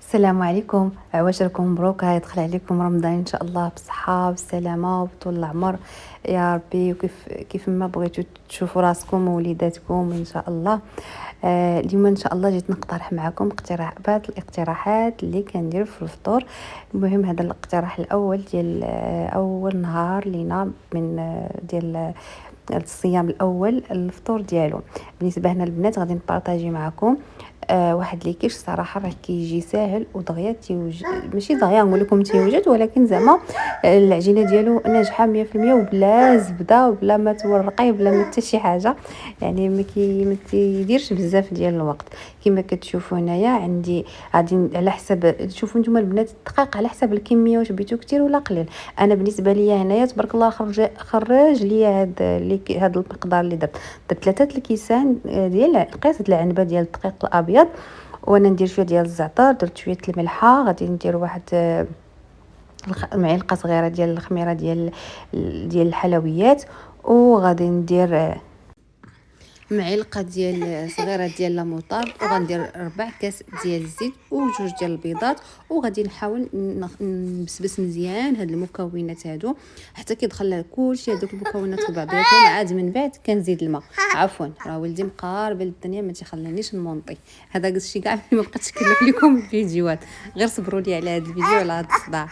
السلام عليكم، عواشركم مبروك. يدخل عليكم رمضان ان شاء الله بالصحه والسلامه وبطول العمر يا ربي. وكيف ما بغيتوا تشوفوا راسكم ووليداتكم ان شاء الله. اليوم ان شاء الله جيت نقترح معكم بعض الاقتراحات اللي كندير في الفطور. المهم هذا الاقتراح الاول ديال اول نهار لينا من ديال الصيام الاول، الفطور ديالو. بالنسبه هنا البنات غادي نبارطاجي معكم واحد لي كيش صراحه راه كيجي ساهل ودغيا ماشي دغيا نقول لكم تيوجد، ولكن زعما العجينه ديالو ناجحه 100% وبلا زبده وبلا ما تورقي بلا ما حتى شي حاجه. يعني ما كيديرش بزاف ديال الوقت. كما كتشوفوا هنايا عندي غادي على حسب، شوفوا نتوما البنات الدقيق على حسب الكميه، واش بغيتو كثير ولا قليل. انا بالنسبه ليا هنايا تبارك الله خرج ليا هاد المقدار اللي درت 3 الكيسان ديال نقيت هاد العنبه ديال الدقيق الابيض، وانا ندير شويه ديال الزعتر، درت شويه الملحه، غادي ندير واحد معلقه صغيره ديال الخميره ديال الحلويات، وغادي ندير معلقه ديال صغيره ديال لاموطارد، وغندير 4 كاس ديال الزيت وجوج ديال البيضات. وغادي نحاول نبسبس مزيان هاد المكونات هادو حتى كيدخل كلشي هذوك المكونات في بعضياتهم. عاد من بعد كنزيد الماء. عفوا راه ولدي مقارب الدنيا ما تيخلينيش نمونطي، هذا الشيء كاع ما بقيتش كنلف لكم الفيديوهات. غير صبروا لي على هذا الفيديو على هذا الصداع.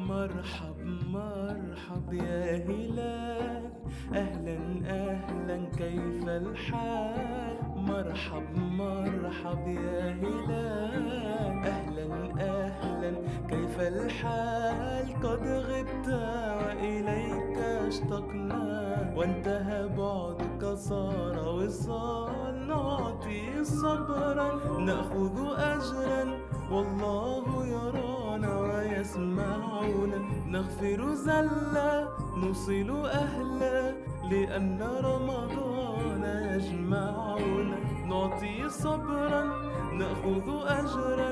مرحب مرحب يا هلال، أهلا أهلا كيف الحال؟ مرحب مرحب يا هلال، أهلا أهلا كيف الحال؟ قد غبت وإليك اشتقنا، وانتهى بعدك صار وصال. نعطي صبرا نأخذ أجرا، والله يرانا ويسمعنا. نغفر زلا نوصل أهلا، لأن رمضان يجمعنا. نعطي صبرا نأخذ أجرا،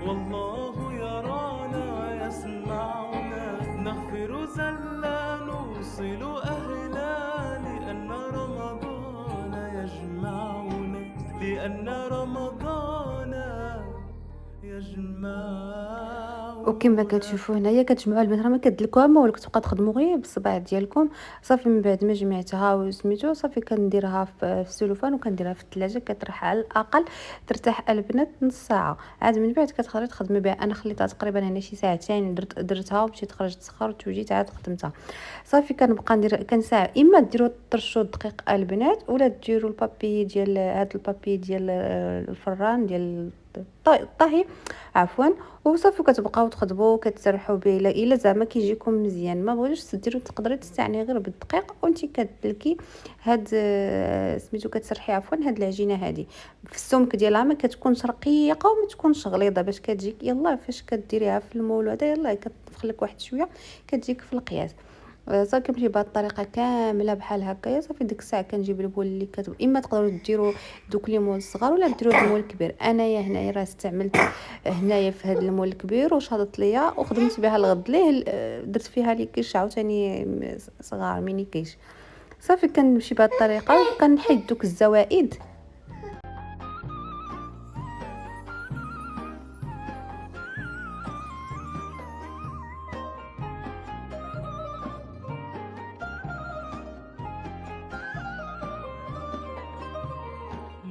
والله يرانا ويسمعنا. نغفر زلا نوصل أهلا، لأن رمضان يجمعنا، لأن رمضان يجمعنا. وكما كتشوفوا هنايا كتجمعوا البنات، راه ما كدلكوها ما والو، كتبقى تخدموا غير بالصباع ديالكم. صافي من بعد ما جمعتها وسميتو صافي كنديرها في السلوفان وكنديرها في الثلاجه، كتريح على الاقل ترتاح البنات نص ساعه. عاد من بعد كتقدري تخدمي بها. انا خليتها تقريبا هنا شي ساعتين، درتها ومشيت خرجت سخرت وجيت عاد خدمتها. صافي كنبقى ندير كنساع، اما ديروا ترشوا الدقيق البنات، ولا ديروا البابي ديال هذا البابي ديال الفران ديال الطهي عفوا. وصافي كتبقاو تخدموا كتسرحوا به الا زعما كيجيكم مزيان. ما بغيتوش ديروا تقدري تستعني غير بالدقيق وانت كتدلكي هاد سميتو كتسرحي عفوا هاد العجينه هادي في السمك ديالها، ما كتكونش رقيقه وما تكونش غليظه باش كتجيك يلا فاش كديريها في المول هذا يلا كتطبخ لك واحد شويه كتجيك في القياس. صافي كنمشي بهاد الطريقه كامله بحال هكايا. صافي ديك الساعه كنجيب البول اللي اما تقدروا ديروا دوك ليمون الصغار ولا ديروا المول الكبير. انايا هنايا راه استعملت هنايا في هذا المول الكبير وشاطت ليا وخدمت بها الغد ليه. درت فيها لي كيش عاوتاني صغار ميني كيش. صافي كنمشي بهاد الطريقه وكنحيد دوك الزوائد.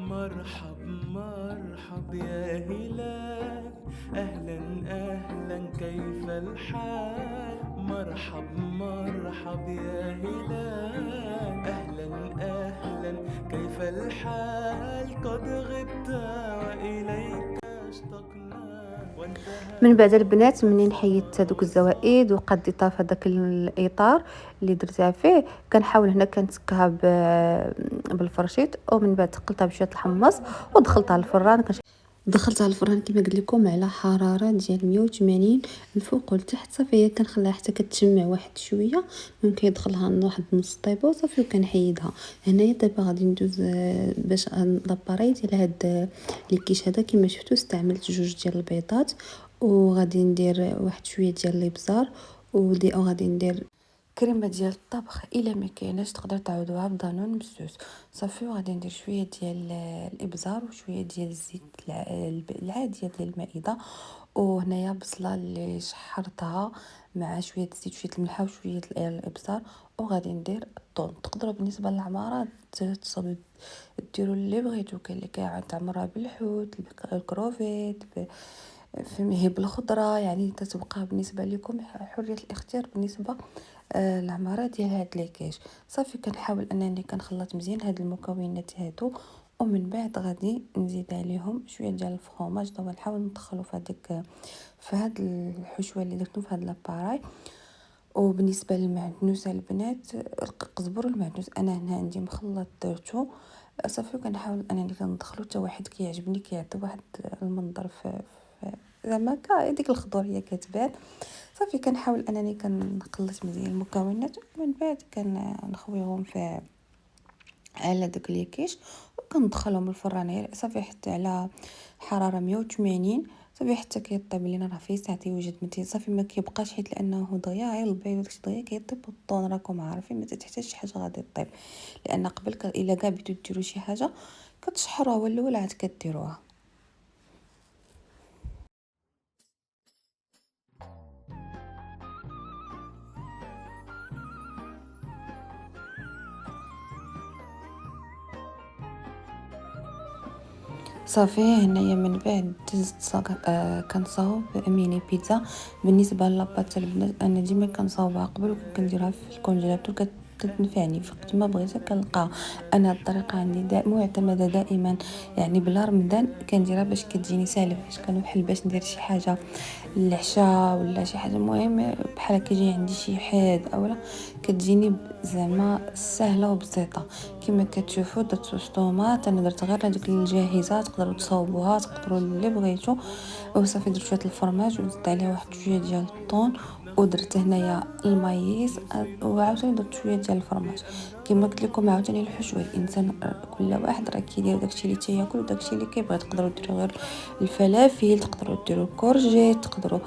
مرحب مرحب يا هلال، أهلا أهلا كيف الحال؟ مرحب مرحب يا هلال، أهلا أهلا كيف الحال؟ قد غبت وإليك اشتقنا، وانتهى من بعد البنات منين حيدت هذوك الزوائد وقديتها في هذاك الاطار اللي درتها فيه، كنحاول هنا كنتكها بالفرشيط، ومن بعد قلتها بشويه الحمص ودخلتها للفران. دخلتها الفران كما قلت لكم على حراره ديال 180 من فوق ولتحت. صافي هي كنخليها حتى كتشمع واحد شويه، ممكن يدخلها واحد نص طيبه وصافي وكنحيدها. هنايا دابا غادي ندوز باش لاباري ديال هاد لي كيش هذا. كما شفتوا استعملت جوج ديال البيضات وغادي ندير واحد شويه ديال الابزار غادي ندير كريمه ديال الطبخ. الا ما كايناش تقدر تعوضوها بدانون مسوس صافي. وغادي ندير شويه ديال الابزار وشويه ديال الزيت العاديه ديال المائده. وهنايا بصله اللي شحرتها مع شويه الزيت شويه الملحه وشويه الابزار. وغادي ندير الثوم. تقدروا بالنسبه للعماره تصوبوا ديروا اللي بغيتو. كاين اللي كيعمرها بالحوت الكروفيت فهميه بالخضره، يعني تتبقى بالنسبه لكم حريه الاختيار بالنسبه العماره ديال هاد ليكيش. صافي كنحاول انني كنخلط مزيان هاد المكونات هادو، ومن بعد غادي نزيد عليهم شويه ديال الفرomاج. دابا نحاول ندخلو في هذيك في هاد الحشوه اللي درتو في هاد لاباراي. وبالنسبه للمعدنوس البنات القزبر والمعدنوس انا هنا عندي مخلط درتو صافي. وكنحاول انني كندخلو حتى واحد كيعجبني كيعطي واحد المنظر في زعما ديك الخضور هي كتبان صافي. كنحاول انني كنخلط مزيان المكونات ومن بعد كنخويهم في على داك اليكيش وكندخلهم الفران صافي حتى على حراره 180 صافي حتى كيطيب لينا. راه فيه ساعتين يوجد 200 صافي. ما كيبقاش حيت لانه دغيا غير البيض داكشي دغيا كيطيب والطون راكم عارفين ما تحتاج شي حاجه غادي طيب. لان قبل الا كاع بديتو ديروا شي حاجه كتشحروها والاول عاد كديروها. صافي هنايا من بعد دزت كنصاوب ميني بيتزا. بالنسبه للاباط البنات انا ديما كنصاوبها قبل وكنديرها في الكونجيلاتور كتنفعني في وقت ما بغيتها كنلقاها. انا الطريقه عندي معتمده دائما، يعني بلا رمضان كنديرها باش كتجيني سالفه فاش كنوحل باش ندير شي حاجه العشاء ولا شي حاجه مهم بحال كيجي عندي شي حاد اولا كتجيني زعما سهله وبسيطه. كما كتشوفوا درت صوص طوماط انا درت غير هذيك الجاهزه تقدروا تصاوبوها تقدروا اللي بغيتو. وصافي درت شويه الفرماج وزدت عليه واحد شويه ديال الطون ودرت هنايا المايس وعاوتاني درت شويه ديال الفرماج. كما قلت لكم عاوتاني الحشوه الانسان كل واحد راه كيدير داكشي اللي تياكل وداكشي اللي كيبغي. تقدروا ديروا غير الفلافل تقدروا ديروا الكورجيت تقدروا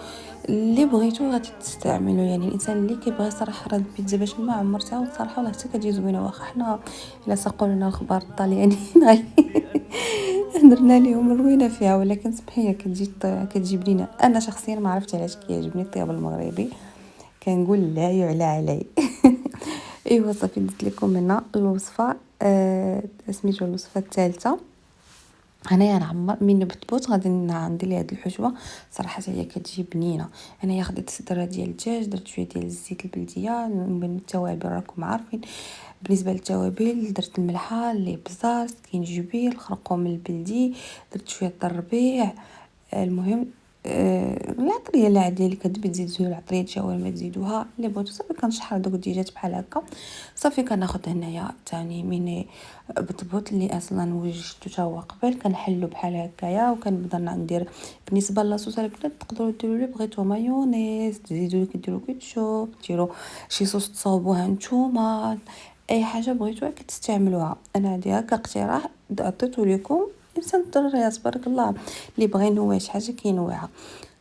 اللي بغيتو غادي تستعملوا. يعني الانسان اللي كيبغي صراحه راه البيتزا باش ما عمرتها والصراحه والله حتى كتجي زوينه. واخا حنا الا ساقوا لنا الخبار الطليانيين درنا لهم روينه فيها ولكن سبحيه كتجيب لينا. انا شخصيا ما عرفت علاش كيعجبني الطياب المغربي كنقول لا يعلى علي. ايوا صافي درت لكم هنا الوصفه سميتو الوصفه الثالثه. هنايا نعمر من بتبوط غادي ندير ليه هاد الحشوه صراحه هي كتجي بنينه. هنايا خديت صدره ديال الدجاج درت شويه ديال الزيت البلديه من التوابل راكم عارفين. بالنسبه للتوابل درت الملحه الابزار السكينجبير الخرقوم البلدي درت شويه الربيع. المهم العطريه العاديه اللي كتبي تزيدوا العطريه الشاورما تزيدوها اللي بغيتو. صافي كنشحر دوك الدجاجات بحال هكا صافي. كناخذ هنايا ثاني من بطبوط اللي اصلا وجدته تا هو قبل كنحلو بحال هكايا وكنبدا ندير. بالنسبه لاصوص البنات تقدروا ديروا اللي بغيتو مايونيز تزيدوا كديروا كيتشوب ديروا شي صوص تصاوبوها نتوما اي حاجه بغيتوها كتستعملوها. انا هادي هكا اقتراح عطيتو لكم انسان الدراريات تبارك الله اللي بغى ينوع شي حاجه كينوعها.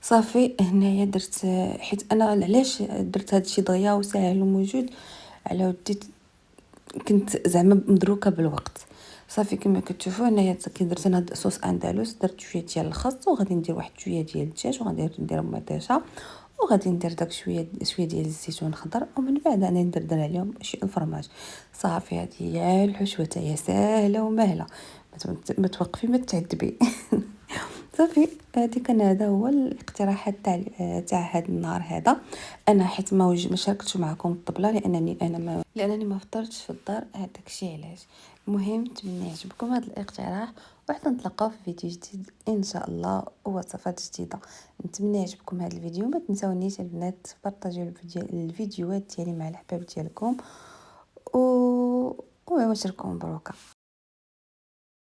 صافي هنايا درت حيت انا علاش درت هادشي دغيا وساهل وموجود على ودي كنت زعما مدروكه بالوقت. صافي كما كتشوفوا هنايا كي درت انا صوص اندلس درت شويه ديال الخس وغادي ندير واحد شويه ديال الدجاج وغادي ندير مطيشه وغادي ندير داك شويه ديال الزيتون الخضر ومن بعد انا ندردر عليهم شي الفرماج. صافي هذه هي الحشوه تاهي ساهله ومهله ما توقفي ما تعذبي. صافي هذه كان هذا هو الاقتراحات تاع هذا النهار هذا. انا حيت ما شاركتش معكم الطبله لانني ما فطرتش في الدار هذاك الشيء علاش. المهم نتمنى يعجبكم هذا الاقتراح وحتى نتلاقاو في فيديو جديد ان شاء الله ووصفات جديده. نتمنى يعجبكم هذا الفيديو. ما تنساونيش البنات بارطاجيو الفيديوهات ديالي مع الحباب ديالكم وشاركوا مبروكه.